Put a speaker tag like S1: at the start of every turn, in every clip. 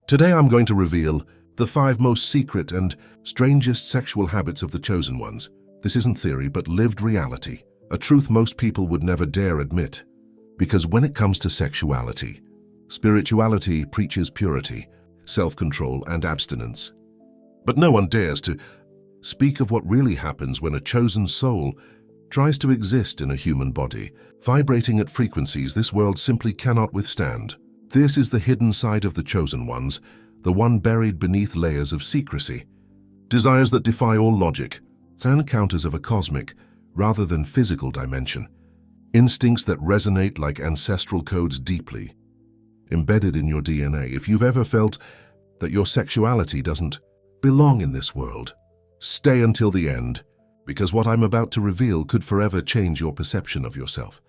S1: Today I'm going to reveal the 5 most secret and strangest sexual habits of the chosen ones. This isn't theory, but lived reality, a truth most people would never dare admit. Because when it comes to sexuality, spirituality preaches purity, self-control, and abstinence. But no one dares to speak of what really happens when a chosen soul tries to exist in a human body, vibrating at frequencies this world simply cannot withstand. This is the hidden side of the chosen ones, the one buried beneath layers of secrecy. Desires that defy all logic, encounters of a cosmic, rather than physical dimension. Instincts that resonate like ancestral codes deeply embedded in your DNA. If you've ever felt that your sexuality doesn't belong in this world, stay until the end, because what I'm about to reveal could forever change your perception of yourself.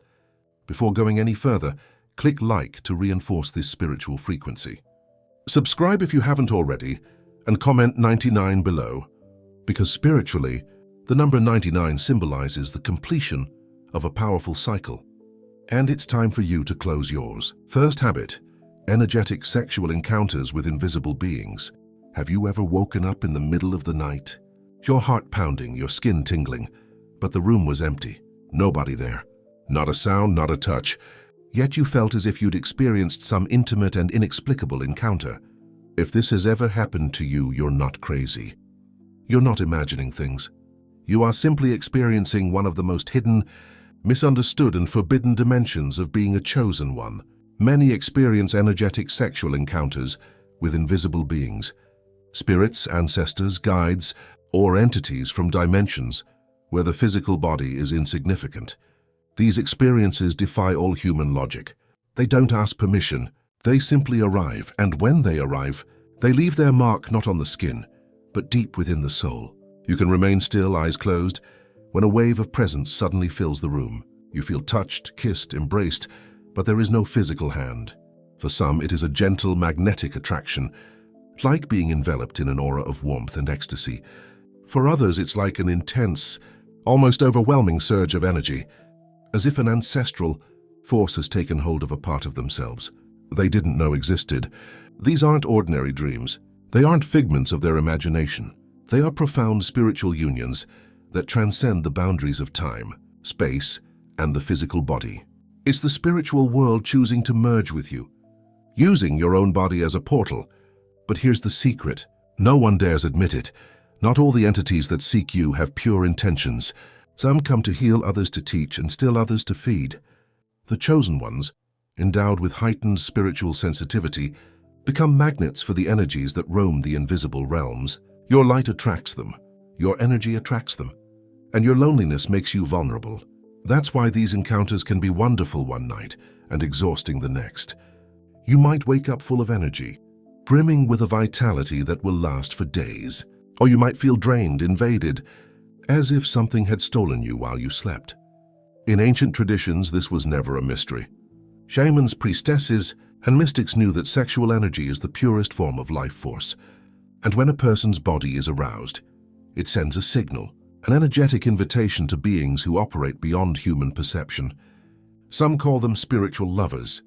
S1: Before going any further, click like to reinforce this spiritual frequency. Subscribe if you haven't already, and comment 99 below, because spiritually, the number 99 symbolizes the completion of a powerful cycle. And it's time for you to close yours. First habit, energetic sexual encounters with invisible beings. Have you ever woken up in the middle of the night? Your heart pounding, your skin tingling, but the room was empty. Nobody there. Not a sound, not a touch. Yet you felt as if you'd experienced some intimate and inexplicable encounter. If this has ever happened to you, you're not crazy. You're not imagining things. You are simply experiencing one of the most hidden, misunderstood, and forbidden dimensions of being a chosen one. Many experience energetic sexual encounters with invisible beings, spirits, ancestors, guides, or entities from dimensions where the physical body is insignificant. These experiences defy all human logic. They don't ask permission, they simply arrive, and when they arrive, they leave their mark not on the skin, but deep within the soul. You can remain still, eyes closed, when a wave of presence suddenly fills the room. You feel touched, kissed, embraced, but there is no physical hand. For some, it is a gentle magnetic attraction, like being enveloped in an aura of warmth and ecstasy. For others, it's like an intense, almost overwhelming surge of energy, as if an ancestral force has taken hold of a part of themselves they didn't know existed. These aren't ordinary dreams. They aren't figments of their imagination. They are profound spiritual unions that transcend the boundaries of time, space, and the physical body. It's the spiritual world choosing to merge with you, using your own body as a portal. But here's the secret. No one dares admit it. Not all the entities that seek you have pure intentions. Some come to heal, others to teach, and still others to feed. The chosen ones, endowed with heightened spiritual sensitivity, become magnets for the energies that roam the invisible realms. Your light attracts them, your energy attracts them, and your loneliness makes you vulnerable. That's why these encounters can be wonderful one night and exhausting the next. You might wake up full of energy, brimming with a vitality that will last for days. Or you might feel drained, invaded, as if something had stolen you while you slept. In ancient traditions, this was never a mystery. Shamans, priestesses, and mystics knew that sexual energy is the purest form of life force. And when a person's body is aroused, it sends a signal, an energetic invitation to beings who operate beyond human perception. Some call them spiritual lovers.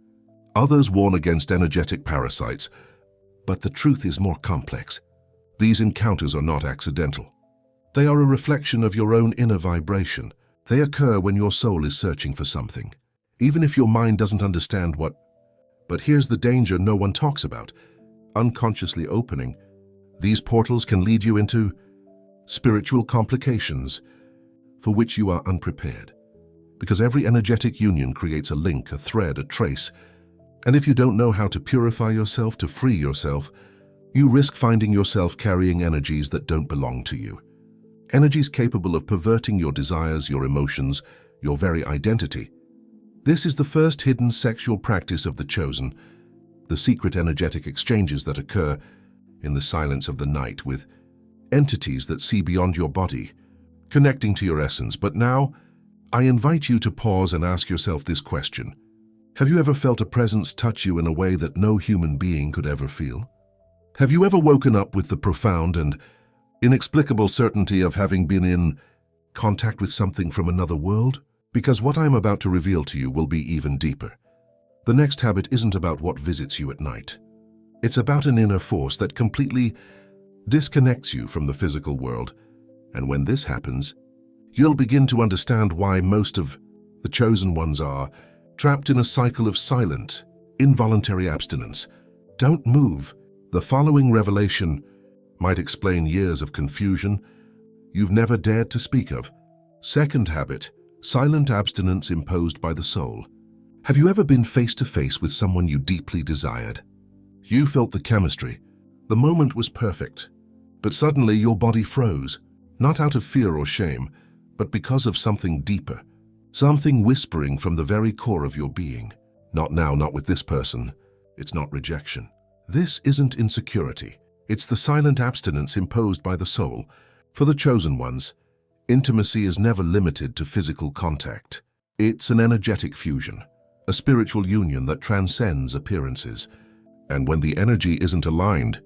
S1: Others warn against energetic parasites. But the truth is more complex. These encounters are not accidental. They are a reflection of your own inner vibration. They occur when your soul is searching for something, even if your mind doesn't understand what. But here's the danger no one talks about. Unconsciously opening, these portals can lead you into spiritual complications for which you are unprepared. Because every energetic union creates a link, a thread, a trace. And if you don't know how to purify yourself, to free yourself, you risk finding yourself carrying energies that don't belong to you. Energies capable of perverting your desires, your emotions, your very identity. This is the first hidden sexual practice of the chosen, the secret energetic exchanges that occur in the silence of the night with entities that see beyond your body, connecting to your essence. But now, I invite you to pause and ask yourself this question. Have you ever felt a presence touch you in a way that no human being could ever feel? Have you ever woken up with the profound and inexplicable certainty of having been in contact with something from another world? Because what I'm about to reveal to you will be even deeper. The next habit isn't about what visits you at night. It's about an inner force that completely disconnects you from the physical world. And when this happens, you'll begin to understand why most of the chosen ones are trapped in a cycle of silent, involuntary abstinence. Don't move. The following revelation might explain years of confusion you've never dared to speak of. Second habit, silent abstinence imposed by the soul. Have you ever been face to face with someone you deeply desired? You felt the chemistry. The moment was perfect. But suddenly your body froze, not out of fear or shame, but because of something deeper, something whispering from the very core of your being. Not now, not with this person. It's not rejection. This isn't insecurity. It's the silent abstinence imposed by the soul. For the chosen ones, intimacy is never limited to physical contact. It's an energetic fusion, a spiritual union that transcends appearances. And when the energy isn't aligned,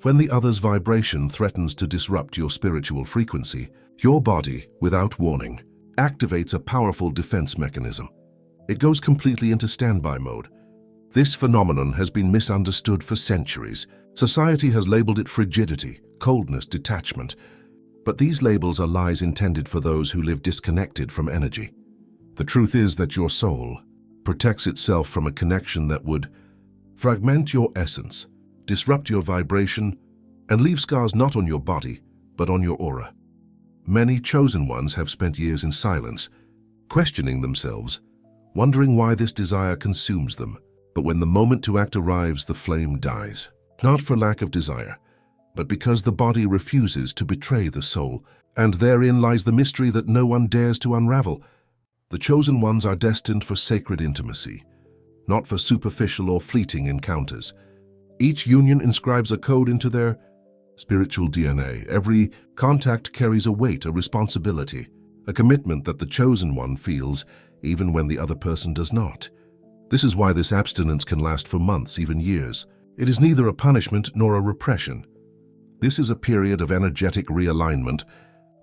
S1: when the other's vibration threatens to disrupt your spiritual frequency, your body, without warning, activates a powerful defense mechanism. It goes completely into standby mode. This phenomenon has been misunderstood for centuries. Society has labeled it frigidity, coldness, detachment. But these labels are lies intended for those who live disconnected from energy. The truth is that your soul protects itself from a connection that would fragment your essence, disrupt your vibration, and leave scars not on your body, but on your aura. Many chosen ones have spent years in silence, questioning themselves, wondering why this desire consumes them. But when the moment to act arrives, the flame dies. Not for lack of desire, but because the body refuses to betray the soul, and therein lies the mystery that no one dares to unravel. The chosen ones are destined for sacred intimacy, not for superficial or fleeting encounters. Each union inscribes a code into their spiritual DNA. Every contact carries a weight, a responsibility, a commitment that the chosen one feels even when the other person does not. This is why this abstinence can last for months, even years. It is neither a punishment nor a repression. This is a period of energetic realignment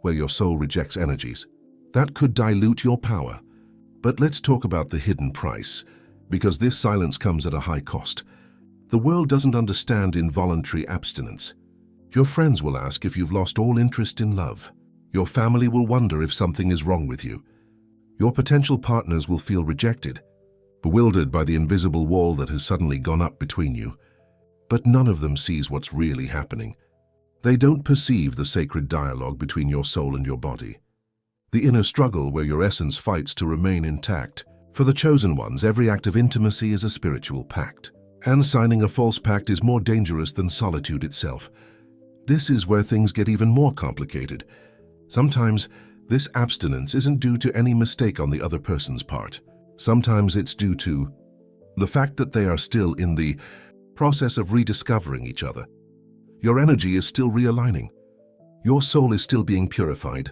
S1: where your soul rejects energies that could dilute your power. But let's talk about the hidden price, because this silence comes at a high cost. The world doesn't understand involuntary abstinence. Your friends will ask if you've lost all interest in love. Your family will wonder if something is wrong with you. Your potential partners will feel rejected, bewildered by the invisible wall that has suddenly gone up between you. But none of them sees what's really happening. They don't perceive the sacred dialogue between your soul and your body, the inner struggle where your essence fights to remain intact. For the chosen ones, every act of intimacy is a spiritual pact, and signing a false pact is more dangerous than solitude itself. This is where things get even more complicated. Sometimes this abstinence isn't due to any mistake on the other person's part. Sometimes it's due to the fact that they are still in the process of rediscovering each other. Your energy is still realigning. Your soul is still being purified,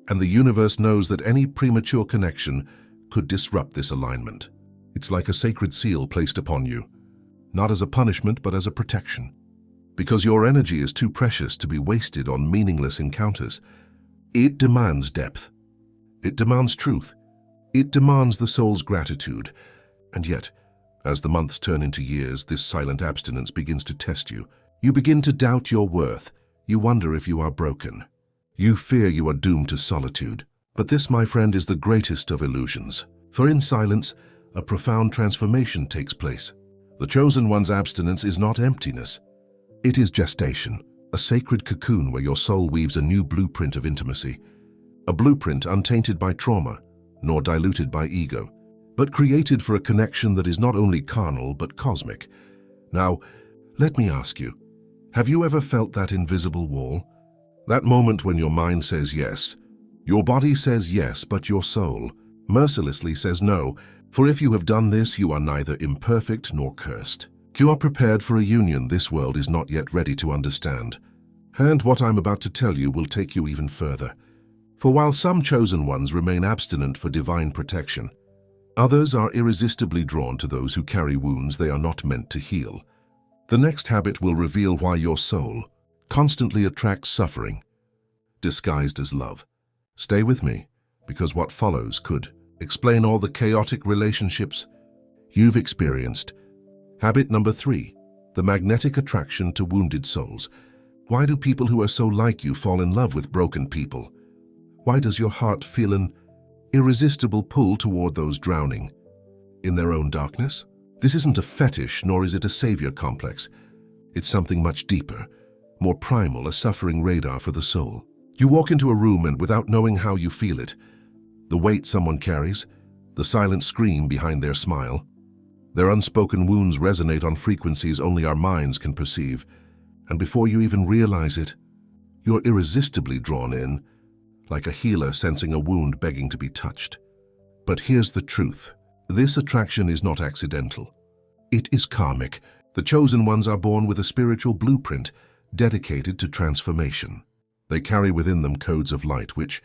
S1: and the universe knows that any premature connection could disrupt this alignment. It's like a sacred seal placed upon you, not as a punishment but as a protection. Because your energy is too precious to be wasted on meaningless encounters. It demands depth. It demands truth. It demands the soul's gratitude. And yet, as the months turn into years, this silent abstinence begins to test you. You begin to doubt your worth. You wonder if you are broken. You fear you are doomed to solitude. But this, my friend, is the greatest of illusions. For in silence, a profound transformation takes place. The chosen one's abstinence is not emptiness. It is gestation, a sacred cocoon where your soul weaves a new blueprint of intimacy. A blueprint untainted by trauma, nor diluted by ego, but created for a connection that is not only carnal but cosmic. Now, let me ask you, have you ever felt that invisible wall? That moment when your mind says yes, your body says yes, but your soul mercilessly says no, for if you have done this, you are neither imperfect nor cursed. You are prepared for a union this world is not yet ready to understand. And what I'm about to tell you will take you even further. For while some chosen ones remain abstinent for divine protection, others are irresistibly drawn to those who carry wounds they are not meant to heal. The next habit will reveal why your soul constantly attracts suffering, disguised as love. Stay with me, because what follows could explain all the chaotic relationships you've experienced. Habit number 3, the magnetic attraction to wounded souls. Why do people who are so like you fall in love with broken people? Why does your heart feel an irresistible pull toward those drowning in their own darkness? This isn't a fetish, nor is it a savior complex. It's something much deeper, more primal, a suffering radar for the soul. You walk into a room and without knowing how you feel it, the weight someone carries, the silent scream behind their smile, their unspoken wounds resonate on frequencies only our minds can perceive, and before you even realize it, you're irresistibly drawn in, like a healer sensing a wound begging to be touched. But here's the truth. This attraction is not accidental. It is karmic. The chosen ones are born with a spiritual blueprint dedicated to transformation. They carry within them codes of light which,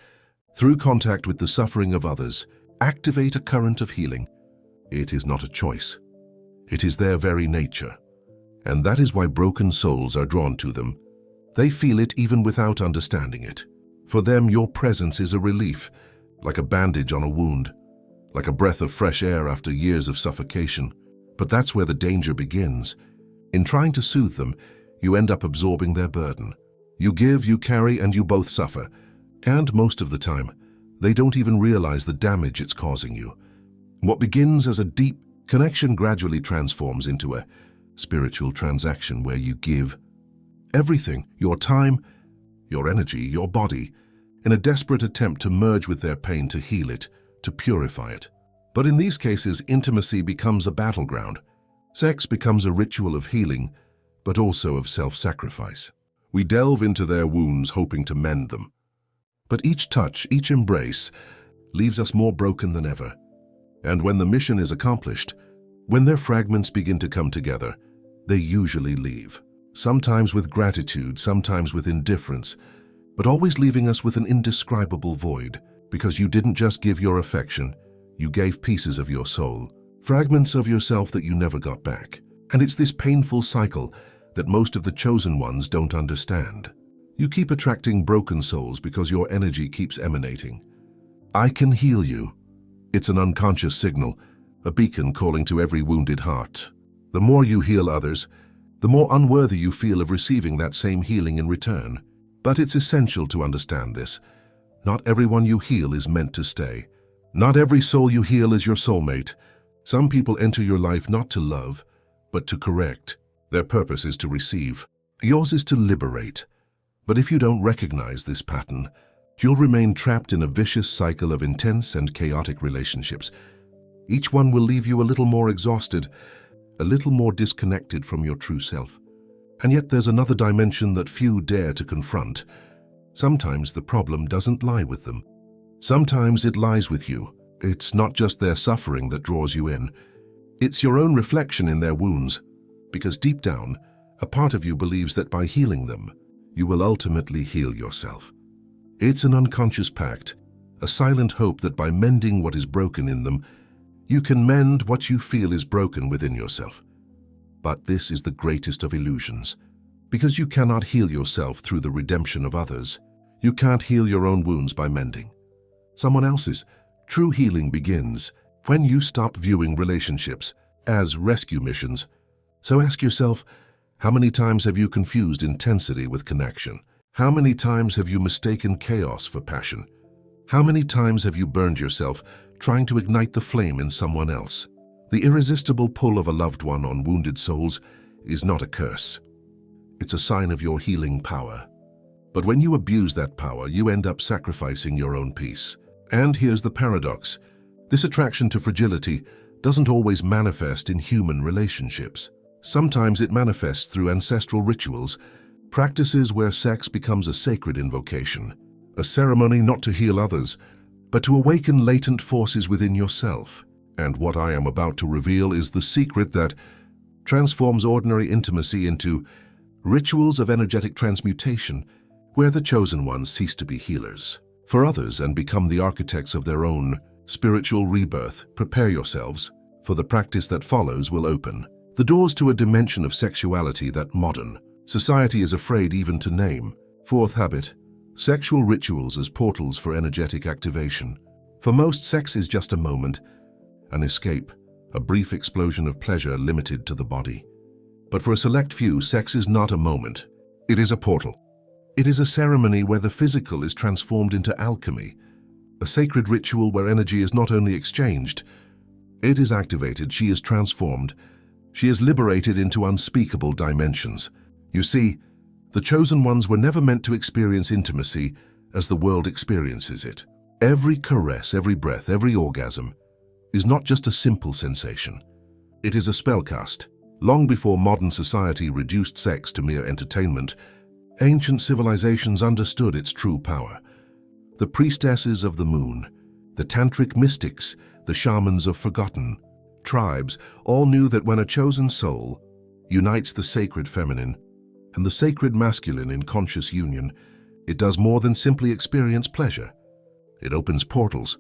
S1: through contact with the suffering of others, activate a current of healing. It is not a choice. It is their very nature. And that is why broken souls are drawn to them. They feel it even without understanding it. For them, your presence is a relief, like a bandage on a wound, like a breath of fresh air after years of suffocation. But that's where the danger begins. In trying to soothe them, you end up absorbing their burden. You give, you carry, and you both suffer. And most of the time, they don't even realize the damage it's causing you. What begins as a deep connection gradually transforms into a spiritual transaction where you give everything, your time, your energy, your body, in a desperate attempt to merge with their pain, to heal it, to purify it. But in these cases, intimacy becomes a battleground. Sex becomes a ritual of healing, but also of self-sacrifice. We delve into their wounds hoping to mend them. But each touch, each embrace, leaves us more broken than ever. And when the mission is accomplished, when their fragments begin to come together, they usually leave. Sometimes with gratitude, sometimes with indifference, but always leaving us with an indescribable void, because you didn't just give your affection, you gave pieces of your soul, fragments of yourself that you never got back. And it's this painful cycle that most of the chosen ones don't understand. You keep attracting broken souls because your energy keeps emanating. I can heal you. It's an unconscious signal, a beacon calling to every wounded heart. The more you heal others, the more unworthy you feel of receiving that same healing in return. But it's essential to understand this. Not everyone you heal is meant to stay. Not every soul you heal is your soulmate. Some people enter your life not to love, but to correct. Their purpose is to receive. Yours is to liberate. But if you don't recognize this pattern, you'll remain trapped in a vicious cycle of intense and chaotic relationships. Each one will leave you a little more exhausted, a little more disconnected from your true self. And yet there's another dimension that few dare to confront. Sometimes the problem doesn't lie with them. Sometimes it lies with you. It's not just their suffering that draws you in. It's your own reflection in their wounds. Because deep down, a part of you believes that by healing them, you will ultimately heal yourself. It's an unconscious pact, a silent hope that by mending what is broken in them, you can mend what you feel is broken within yourself. But this is the greatest of illusions, because you cannot heal yourself through the redemption of others. You can't heal your own wounds by mending someone else's. True healing begins when you stop viewing relationships as rescue missions. So ask yourself, how many times have you confused intensity with connection? How many times have you mistaken chaos for passion? How many times have you burned yourself trying to ignite the flame in someone else? The irresistible pull of a loved one on wounded souls is not a curse. It's a sign of your healing power. But when you abuse that power, you end up sacrificing your own peace. And here's the paradox. This attraction to fragility doesn't always manifest in human relationships. Sometimes it manifests through ancestral rituals, practices where sex becomes a sacred invocation, a ceremony not to heal others, but to awaken latent forces within yourself. And what I am about to reveal is the secret that transforms ordinary intimacy into rituals of energetic transmutation, where the chosen ones cease to be healers for others and become the architects of their own spiritual rebirth. Prepare yourselves, for the practice that follows will open the doors to a dimension of sexuality that modern society is afraid even to name. Fourth habit, sexual rituals as portals for energetic activation. For most, sex is just a moment, an escape, a brief explosion of pleasure limited to the body. But for a select few, sex is not a moment. It is a portal. It is a ceremony where the physical is transformed into alchemy, a sacred ritual where energy is not only exchanged, it is activated, she is transformed, she is liberated into unspeakable dimensions. You see, the chosen ones were never meant to experience intimacy as the world experiences it. Every caress, every breath, every orgasm is not just a simple sensation. It is a spellcast. Long before modern society reduced sex to mere entertainment, ancient civilizations understood its true power. The priestesses of the moon, the tantric mystics, the shamans of forgotten tribes, all knew that when a chosen soul unites the sacred feminine and the sacred masculine in conscious union, it does more than simply experience pleasure. It opens portals.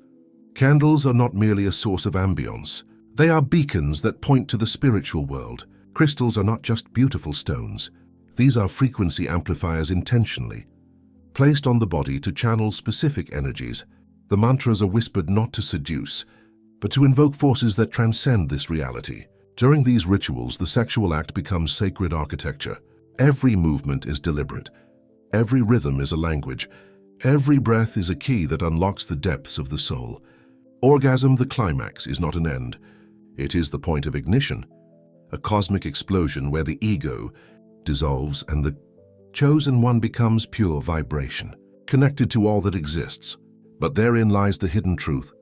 S1: Candles are not merely a source of ambience. They are beacons that point to the spiritual world. Crystals are not just beautiful stones. These are frequency amplifiers intentionally placed on the body to channel specific energies. The mantras are whispered not to seduce, but to invoke forces that transcend this reality. During these rituals, the sexual act becomes sacred architecture. Every movement is deliberate. Every rhythm is a language. Every breath is a key that unlocks the depths of the soul. Orgasm, the climax, is not an end. It is the point of ignition, a cosmic explosion where the ego dissolves and the chosen one becomes pure vibration, connected to all that exists. But therein lies the hidden truth.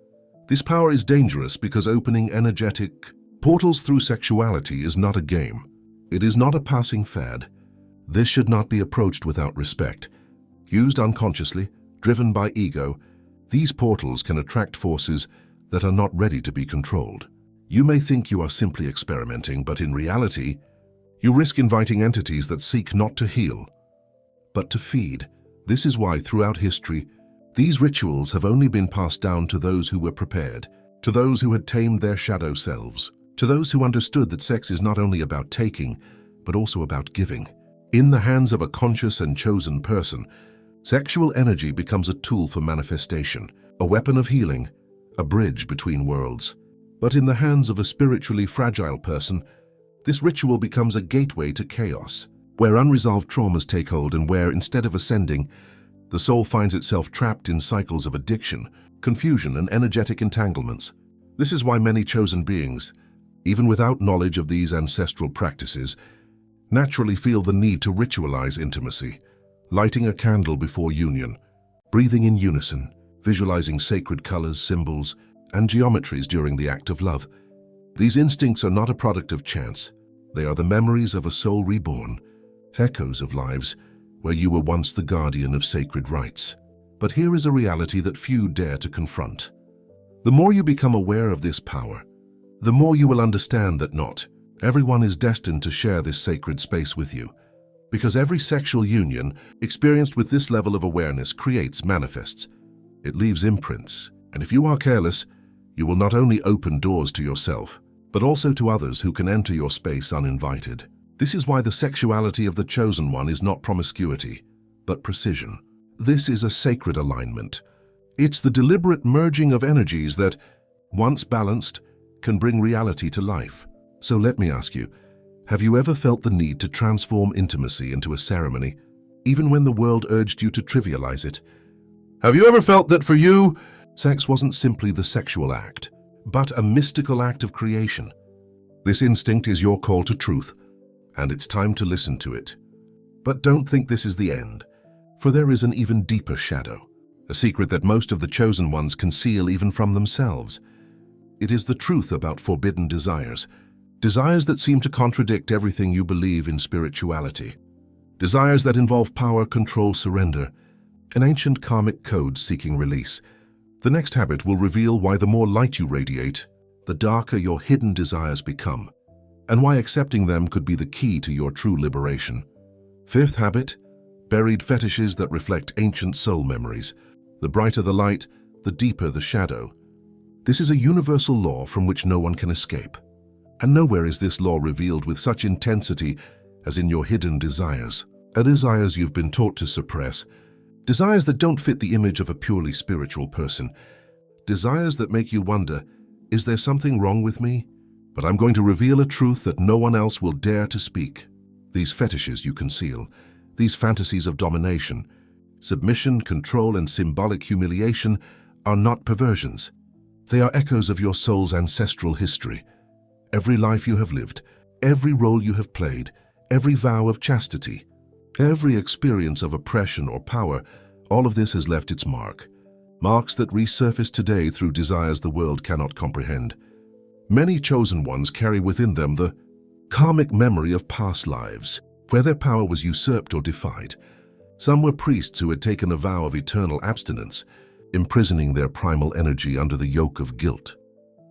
S1: This power is dangerous because opening energetic portals through sexuality is not a game. It is not a passing fad. This should not be approached without respect. Used unconsciously, driven by ego, these portals can attract forces that are not ready to be controlled. You may think you are simply experimenting, but in reality, you risk inviting entities that seek not to heal, but to feed. This is why throughout history, these rituals have only been passed down to those who were prepared, to those who had tamed their shadow selves, to those who understood that sex is not only about taking, but also about giving. In the hands of a conscious and chosen person, sexual energy becomes a tool for manifestation, a weapon of healing, a bridge between worlds. But in the hands of a spiritually fragile person, this ritual becomes a gateway to chaos, where unresolved traumas take hold and where, instead of ascending, the soul finds itself trapped in cycles of addiction, confusion, and energetic entanglements. This is why many chosen beings, even without knowledge of these ancestral practices, naturally feel the need to ritualize intimacy, lighting a candle before union, breathing in unison, visualizing sacred colors, symbols, and geometries during the act of love. These instincts are not a product of chance. They are the memories of a soul reborn, echoes of lives where you were once the guardian of sacred rites. But here is a reality that few dare to confront. The more you become aware of this power, the more you will understand that not everyone is destined to share this sacred space with you. Because every sexual union experienced with this level of awareness creates manifests. It leaves imprints, and if you are careless, you will not only open doors to yourself, but also to others who can enter your space uninvited. This is why the sexuality of the chosen one is not promiscuity, but precision. This is a sacred alignment. It's the deliberate merging of energies that, once balanced, can bring reality to life. So let me ask you, have you ever felt the need to transform intimacy into a ceremony, even when the world urged you to trivialize it? Have you ever felt that for you, sex wasn't simply the sexual act, but a mystical act of creation? This instinct is your call to truth, and it's time to listen to it. But don't think this is the end, for there is an even deeper shadow, a secret that most of the chosen ones conceal even from themselves. It is the truth about forbidden desires, desires that seem to contradict everything you believe in spirituality, desires that involve power, control, surrender, an ancient karmic code seeking release. The next habit will reveal why the more light you radiate, the darker your hidden desires become, and why accepting them could be the key to your true liberation. Fifth habit, buried fetishes that reflect ancient soul memories. The brighter the light, the deeper the shadow. This is a universal law from which no one can escape. And nowhere is this law revealed with such intensity as in your hidden desires. Desires you've been taught to suppress. Desires that don't fit the image of a purely spiritual person. Desires that make you wonder, is there something wrong with me? But I'm going to reveal a truth that no one else will dare to speak. These fetishes you conceal, these fantasies of domination, submission, control, and symbolic humiliation are not perversions. They are echoes of your soul's ancestral history. Every life you have lived, every role you have played, every vow of chastity, every experience of oppression or power, all of this has left its mark. Marks that resurface today through desires the world cannot comprehend. Many chosen ones carry within them the karmic memory of past lives, where their power was usurped or defied. Some were priests who had taken a vow of eternal abstinence, imprisoning their primal energy under the yoke of guilt.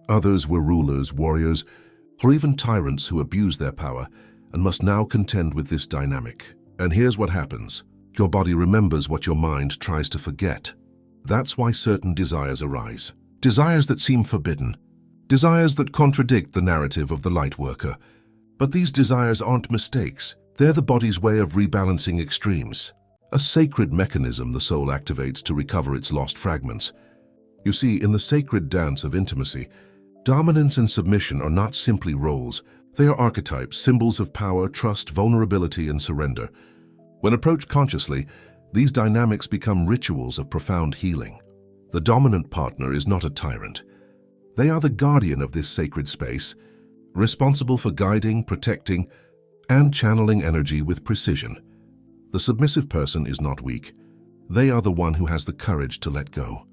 S1: Others were rulers, warriors, or even tyrants who abused their power and must now contend with this dynamic. And here's what happens. Your body remembers what your mind tries to forget. That's why certain desires arise. Desires that seem forbidden. Desires that contradict the narrative of the light worker. But these desires aren't mistakes. They're the body's way of rebalancing extremes. A sacred mechanism the soul activates to recover its lost fragments. You see, in the sacred dance of intimacy, dominance and submission are not simply roles. They are archetypes, symbols of power, trust, vulnerability, and surrender. When approached consciously, these dynamics become rituals of profound healing. The dominant partner is not a tyrant. They are the guardian of this sacred space, responsible for guiding, protecting, and channeling energy with precision. The submissive person is not weak. They are the one who has the courage to let go,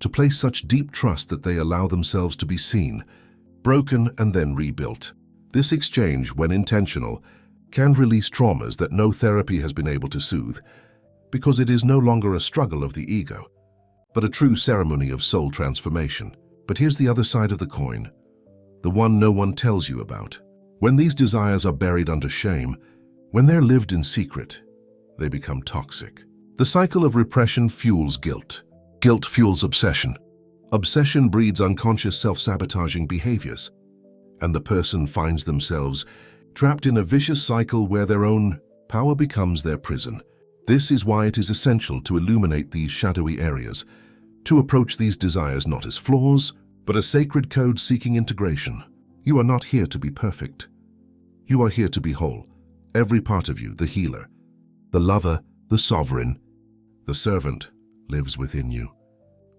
S1: to place such deep trust that they allow themselves to be seen, broken, and then rebuilt. This exchange, when intentional, can release traumas that no therapy has been able to soothe, because it is no longer a struggle of the ego, but a true ceremony of soul transformation. But here's the other side of the coin, the one no one tells you about. When these desires are buried under shame, when they're lived in secret, they become toxic. The cycle of repression fuels guilt. Guilt fuels obsession. Obsession breeds unconscious self-sabotaging behaviors, and the person finds themselves trapped in a vicious cycle where their own power becomes their prison. This is why it is essential to illuminate these shadowy areas, to approach these desires not as flaws, but as sacred codes seeking integration. You are not here to be perfect. You are here to be whole. Every part of you, the healer, the lover, the sovereign, the servant, lives within you,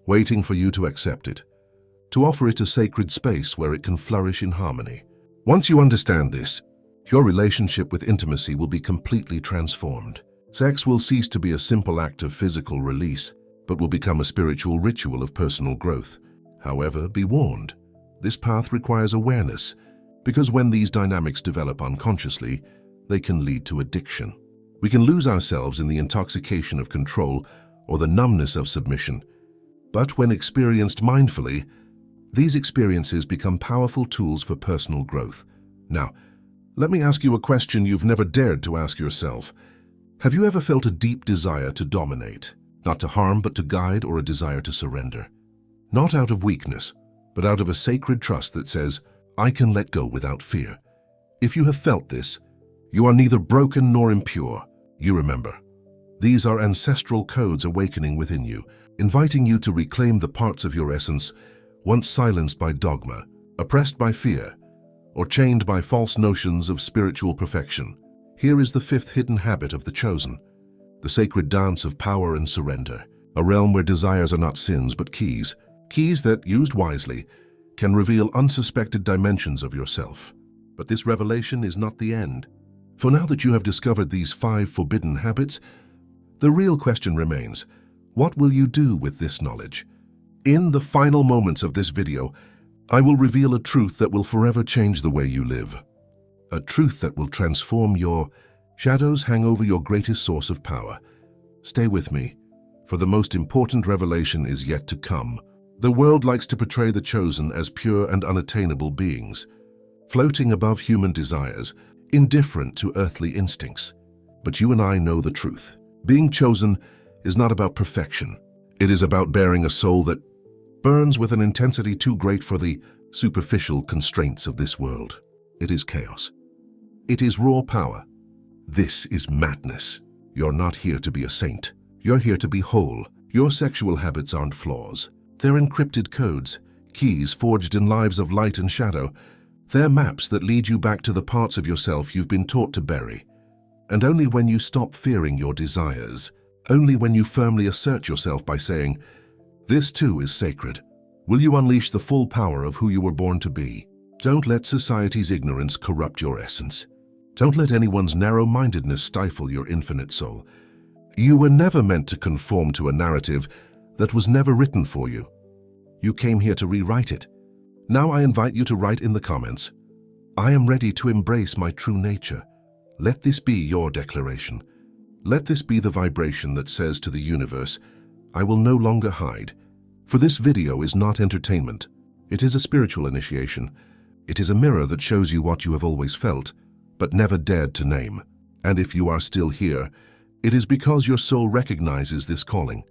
S1: waiting for you to accept it, to offer it a sacred space where it can flourish in harmony. Once you understand this, your relationship with intimacy will be completely transformed. Sex will cease to be a simple act of physical release, but will become a spiritual ritual of personal growth. However, be warned, this path requires awareness, because when these dynamics develop unconsciously, they can lead to addiction. We can lose ourselves in the intoxication of control or the numbness of submission. But when experienced mindfully, these experiences become powerful tools for personal growth. Now, let me ask you a question you've never dared to ask yourself. Have you ever felt a deep desire to dominate? Not to harm, but to guide, or a desire to surrender? Not out of weakness, but out of a sacred trust that says, I can let go without fear. If you have felt this, you are neither broken nor impure. You remember. These are ancestral codes awakening within you, inviting you to reclaim the parts of your essence once silenced by dogma, oppressed by fear, or chained by false notions of spiritual perfection. Here is the fifth hidden habit of the chosen, the sacred dance of power and surrender, a realm where desires are not sins but keys that, used wisely, can reveal unsuspected dimensions of yourself. But this revelation is not the end. For now that you have discovered these 5 forbidden habits, the real question remains, what will you do with this knowledge? In the final moments of this video, I will reveal a truth that will forever change the way you live. A truth that will transform your shadows hang over your greatest source of power. Stay with me, for the most important revelation is yet to come. The world likes to portray the chosen as pure and unattainable beings, floating above human desires, indifferent to earthly instincts. But you and I know the truth. Being chosen is not about perfection. It is about bearing a soul that burns with an intensity too great for the superficial constraints of this world. It is chaos. It is raw power. This is madness. You're not here to be a saint. You're here to be whole. Your sexual habits aren't flaws. They're encrypted codes, keys forged in lives of light and shadow. They're maps that lead you back to the parts of yourself you've been taught to bury. And only when you stop fearing your desires, only when you firmly assert yourself by saying, "This too is sacred," will you unleash the full power of who you were born to be. Don't let society's ignorance corrupt your essence. Don't let anyone's narrow-mindedness stifle your infinite soul. You were never meant to conform to a narrative that was never written for you. You came here to rewrite it. Now I invite you to write in the comments, "I am ready to embrace my true nature." Let this be your declaration. Let this be the vibration that says to the universe, "I will no longer hide." For this video is not entertainment. It is a spiritual initiation. It is a mirror that shows you what you have always felt, but never dared to name. And if you are still here, it is because your soul recognizes this calling.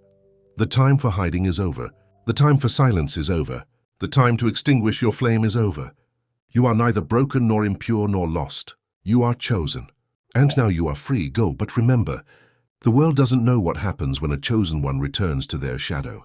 S1: The time for hiding is over. The time for silence is over. The time to extinguish your flame is over. You are neither broken nor impure nor lost. You are chosen. And now you are free. Go, but remember, the world doesn't know what happens when a chosen one returns to their shadow.